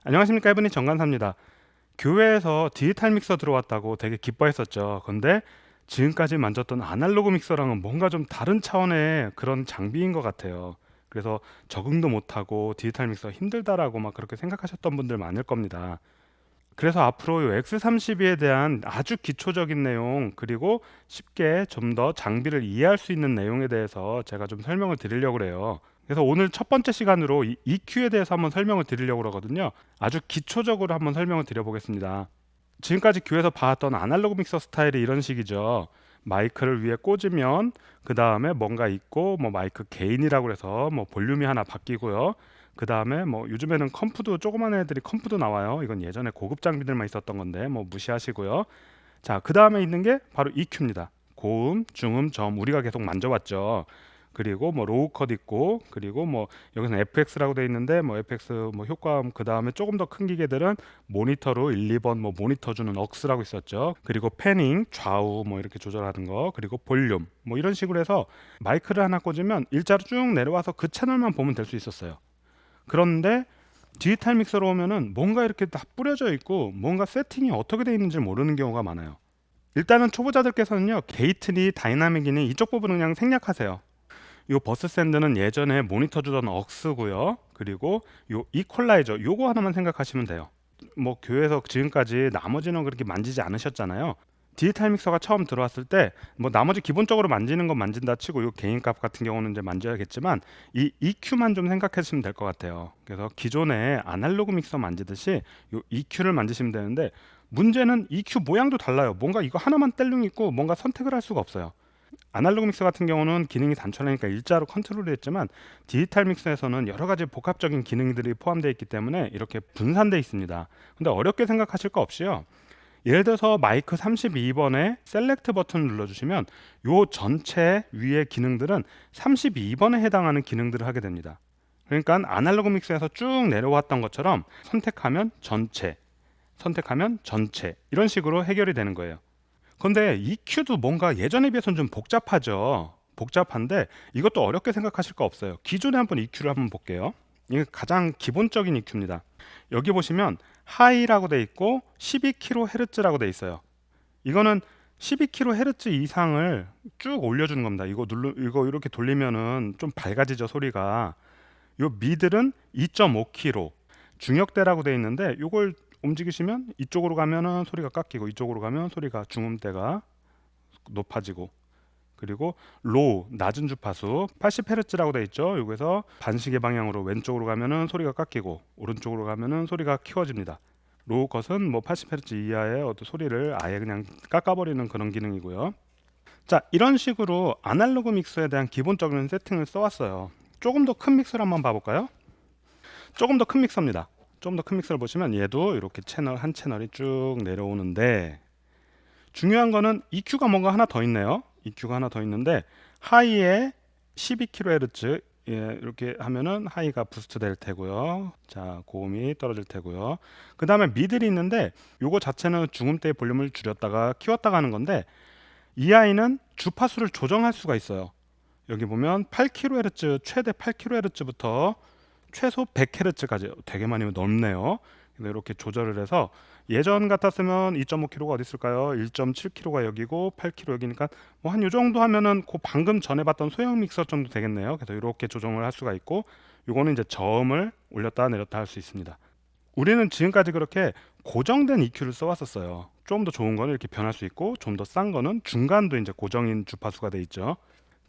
안녕하십니까, 이분이 정관사입니다. 교회에서 디지털 믹서 들어왔다고 되게 기뻐했었죠. 근데 지금까지 만졌던 아날로그 믹서랑은 뭔가 좀 다른 차원의 그런 장비인 것 같아요. 그래서 적응도 못하고 디지털 믹서 힘들다라고 막 그렇게 생각하셨던 분들 많을 겁니다. 그래서 앞으로 이 X32에 대한 아주 기초적인 내용, 그리고 쉽게 좀 더 장비를 이해할 수 있는 내용에 대해서 제가 좀 설명을 드리려고 그래요. 그래서 오늘 첫 번째 시간으로 이 EQ에 대해서 한번 설명을 드리려고 그러거든요. 아주 기초적으로 한번 설명을 드려보겠습니다. 지금까지 교회에서 봐왔던 아날로그 믹서 스타일이 이런 식이죠. 마이크를 위에 꽂으면 그 다음에 뭔가 있고, 뭐 마이크 게인이라고 해서 뭐 볼륨이 하나 바뀌고요. 그 다음에 뭐 요즘에는 컴프도, 조그만 애들이 컴프도 나와요. 이건 예전에 고급 장비들만 있었던 건데 뭐 무시하시고요. 자, 그 다음에 있는 게 바로 EQ입니다. 고음, 중음, 저음, 우리가 계속 만져봤죠. 그리고 뭐 로우 컷 있고, 그리고 뭐 여기서는 FX라고 돼 있는데 뭐 FX 뭐 효과음, 그 다음에 조금 더 큰 기계들은 모니터로 1, 2번 뭐 모니터 주는 억스라고 있었죠. 그리고 패닝, 좌우 뭐 이렇게 조절하는 거, 그리고 볼륨 뭐 이런 식으로 해서 마이크를 하나 꽂으면 일자로 쭉 내려와서 그 채널만 보면 될 수 있었어요. 그런데 디지털 믹서로 오면은 뭔가 이렇게 다 뿌려져 있고 뭔가 세팅이 어떻게 돼 있는지 모르는 경우가 많아요. 일단은 초보자들께서는요, 게이트니 다이나믹이니 이쪽 부분은 그냥 생략하세요. 요 버스 샌드는 예전에 모니터 주던 억스고요. 그리고 요 이퀄라이저 요거 하나만 생각하시면 돼요. 뭐 교회에서 지금까지 나머지는 그렇게 만지지 않으셨잖아요. 디지털 믹서가 처음 들어왔을 때 뭐 나머지 기본적으로 만지는 건 만진다 치고 요 개인값 같은 경우는 이제 만져야겠지만 이 EQ만 좀 생각하시면 될 것 같아요. 그래서 기존에 아날로그 믹서 만지듯이 요 EQ를 만지시면 되는데, 문제는 EQ 모양도 달라요. 뭔가 이거 하나만 뗄링 있고 뭔가 선택을 할 수가 없어요. 아날로그 믹서 같은 경우는 기능이 단순하니까 일자로 컨트롤이 됐지만, 디지털 믹서에서는 여러 가지 복합적인 기능들이 포함되어 있기 때문에 이렇게 분산되어 있습니다. 근데 어렵게 생각하실 거 없이요, 예를 들어서 마이크 32번에 셀렉트 버튼을 눌러주시면 요 전체 위의 기능들은 32번에 해당하는 기능들을 하게 됩니다. 그러니까 아날로그 믹서에서 쭉 내려왔던 것처럼 선택하면 전체, 선택하면 전체, 이런 식으로 해결이 되는 거예요. 근데 EQ도 뭔가 예전에 비해서는 좀 복잡하죠. 복잡한데 이것도 어렵게 생각하실 거 없어요. 기존에 한번 EQ를 한번 볼게요. 이게 가장 기본적인 EQ입니다. 여기 보시면 하이라고 돼 있고 12kHz라고 돼 있어요. 이거는 12kHz 이상을 쭉 올려주는 겁니다. 이거 이렇게 돌리면은 좀 밝아지죠, 소리가. 요 미들은 2.5kHz, 중역대라고 돼 있는데 이걸 움직이시면 이쪽으로 가면은 소리가 깎이고 이쪽으로 가면 소리가 중음대가 높아지고, 그리고 로우 낮은 주파수 80Hz라고 돼 있죠. 여기서 반시계 방향으로 왼쪽으로 가면은 소리가 깎이고 오른쪽으로 가면은 소리가 키워집니다. 로우 컷은 뭐 80Hz 이하의 어떤 소리를 아예 그냥 깎아버리는 그런 기능이고요. 자, 이런 식으로 아날로그 믹서에 대한 기본적인 세팅을 써왔어요. 조금 더 큰 믹서를 한번 봐볼까요? 조금 더 큰 믹서입니다. 좀 더 큰 믹서를 보시면 얘도 이렇게 채널 한 채널이 쭉 내려오는데, 중요한 거는 EQ가 뭔가 하나 더 있네요. EQ가 하나 더 있는데 하이에 12kHz, 예, 이렇게 하면은 하이가 부스트 될 테고요. 자, 고음이 떨어질 테고요. 그 다음에 미들이 있는데 요거 자체는 중음대의 볼륨을 줄였다가 키웠다가 하는 건데, 이 아이는 주파수를 조정할 수가 있어요. 여기 보면 8kHz, 최대 8kHz부터 최소 100Hz까지 되게 많이 넓네요. 이렇게 조절을 해서 예전 같았으면 2.5kg가 어디 있을까요? 1.7kg가 여기고 8kg 여기니까 뭐 한 요 정도 하면은 그 방금 전에 봤던 소형 믹서 정도 되겠네요. 그래서 이렇게 조정을 할 수가 있고, 요거는 이제 저음을 올렸다 내렸다 할 수 있습니다. 우리는 지금까지 그렇게 고정된 EQ를 써왔었어요. 좀 더 좋은 거는 이렇게 변할 수 있고, 좀 더 싼 거는 중간도 이제 고정인 주파수가 돼 있죠.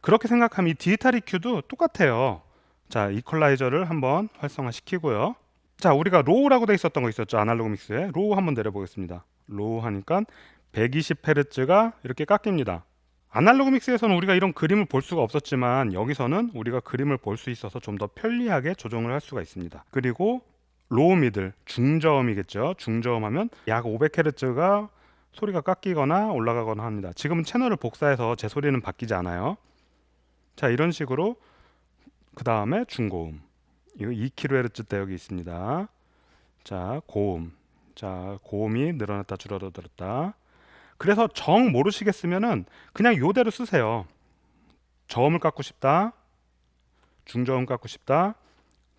그렇게 생각하면 이 디지털 EQ도 똑같아요. 자, 이퀄라이저를 한번 활성화 시키고요. 자, 우리가 로우라고 돼 있었던 거 있었죠, 아날로그 믹스에. 로우 한번 내려보겠습니다. 로우 하니까 120Hz가 이렇게 깎입니다. 아날로그 믹스에서는 우리가 이런 그림을 볼 수가 없었지만 여기서는 우리가 그림을 볼 수 있어서 좀 더 편리하게 조정을 할 수가 있습니다. 그리고 로우 미들, 중저음이겠죠. 중저음 하면 약 500Hz가 소리가 깎이거나 올라가거나 합니다. 지금은 채널을 복사해서 제 소리는 바뀌지 않아요. 자, 이런 식으로. 그 다음에 중고음, 이거 2kHz대 여기 있습니다. 자, 고음. 자, 고음이 늘어났다 줄어들었다. 그래서 정 모르시겠으면은 그냥 요대로 쓰세요. 저음을 깎고 싶다, 중저음 깎고 싶다,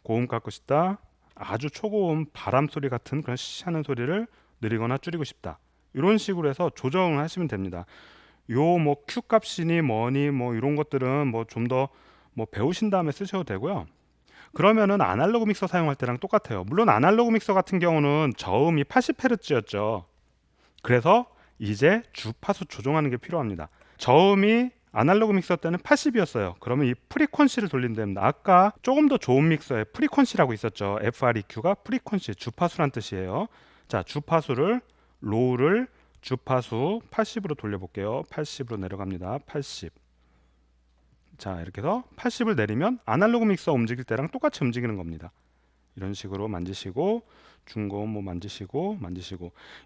고음 깎고 싶다, 아주 초고음 바람 소리 같은 그런 시시하는 소리를 느리거나 줄이고 싶다. 이런 식으로 해서 조정을 하시면 됩니다. 요 뭐 Q 값이니 뭐니 뭐 이런 것들은 뭐 좀 더 뭐 배우신 다음에 쓰셔도 되고요. 그러면은 아날로그 믹서 사용할 때랑 똑같아요. 물론 아날로그 믹서 같은 경우는 저음이 80Hz였죠. 그래서 이제 주파수 조정하는 게 필요합니다. 저음이 아날로그 믹서 때는 80이었어요. 그러면 이 프리퀀시를 돌리면 됩니다. 아까 조금 더 좋은 믹서에 프리퀀시라고 있었죠. FREQ가 프리퀀시, 주파수란 뜻이에요. 자, 주파수를 로우를 주파수 80으로 돌려볼게요. 80으로 내려갑니다. 80. 자, 이렇게 해서 80을 내리면 아날로그 믹서 움직일 때랑 똑같이 움직이는 겁니다. 이런 식으로 만지시고 중고음 뭐 만지시고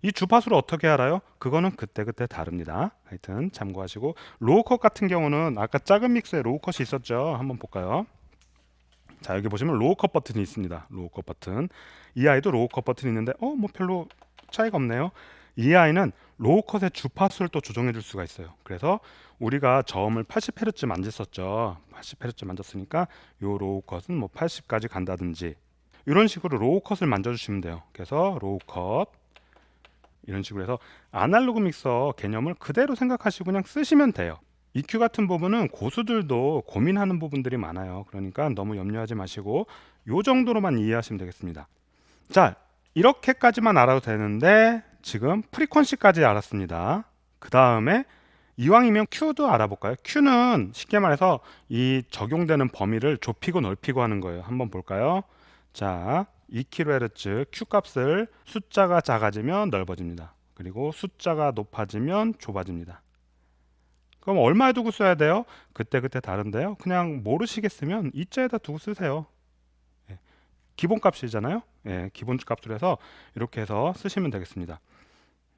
이 주파수를 어떻게 알아요? 그거는 그때그때 다릅니다. 하여튼 참고하시고 로우 컷 같은 경우는 아까 작은 믹서에 로우 컷이 있었죠. 한번 볼까요? 자, 여기 보시면 로우 컷 버튼이 있습니다. 로우 컷 버튼. 이 아이도 로우 컷 버튼이 있는데 뭐 별로 차이가 없네요. 이 아이는 로우 컷의 주파수를 또 조정해 줄 수가 있어요. 그래서 우리가 저음을 80Hz 만졌었죠. 80Hz 만졌으니까 요 로우 컷은 뭐 80까지 간다든지 이런 식으로 로우 컷을 만져주시면 돼요. 그래서 로우 컷 이런 식으로 해서 아날로그 믹서 개념을 그대로 생각하시고 그냥 쓰시면 돼요. EQ 같은 부분은 고수들도 고민하는 부분들이 많아요. 그러니까 너무 염려하지 마시고 요 정도로만 이해하시면 되겠습니다. 자, 이렇게까지만 알아도 되는데 지금 프리퀀시까지 알았습니다. 그 다음에 이왕이면 Q도 알아볼까요? Q는 쉽게 말해서 이 적용되는 범위를 좁히고 넓히고 하는 거예요. 한번 볼까요? 자, 2kHz Q 값을 숫자가 작아지면 넓어집니다. 그리고 숫자가 높아지면 좁아집니다. 그럼 얼마에 두고 써야 돼요? 그때그때 다른데요. 그냥 모르시겠으면 이자에다 두고 쓰세요. 예, 기본 값이잖아요. 예, 기본 값으로 해서 이렇게 해서 쓰시면 되겠습니다.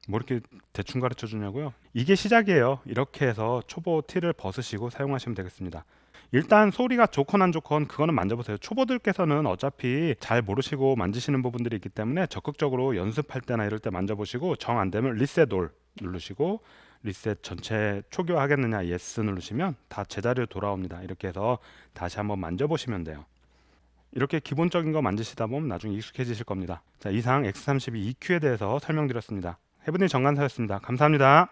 뭐 이렇게 대충 가르쳐 주냐고요? 이게 시작이에요. 이렇게 해서 초보 티를 벗으시고 사용하시면 되겠습니다. 일단 소리가 좋건 안 좋건 그거는 만져보세요. 초보들께서는 어차피 잘 모르시고 만지시는 부분들이 있기 때문에 적극적으로 연습할 때나 이럴 때 만져보시고 정 안 되면 리셋 올 누르시고 리셋 전체 초기화하겠느냐 예스 누르시면 다 제자리로 돌아옵니다. 이렇게 해서 다시 한번 만져보시면 돼요. 이렇게 기본적인 거 만지시다 보면 나중에 익숙해지실 겁니다. 자, 이상 X32 EQ에 대해서 설명드렸습니다. 해븐이 정관사였습니다. 감사합니다.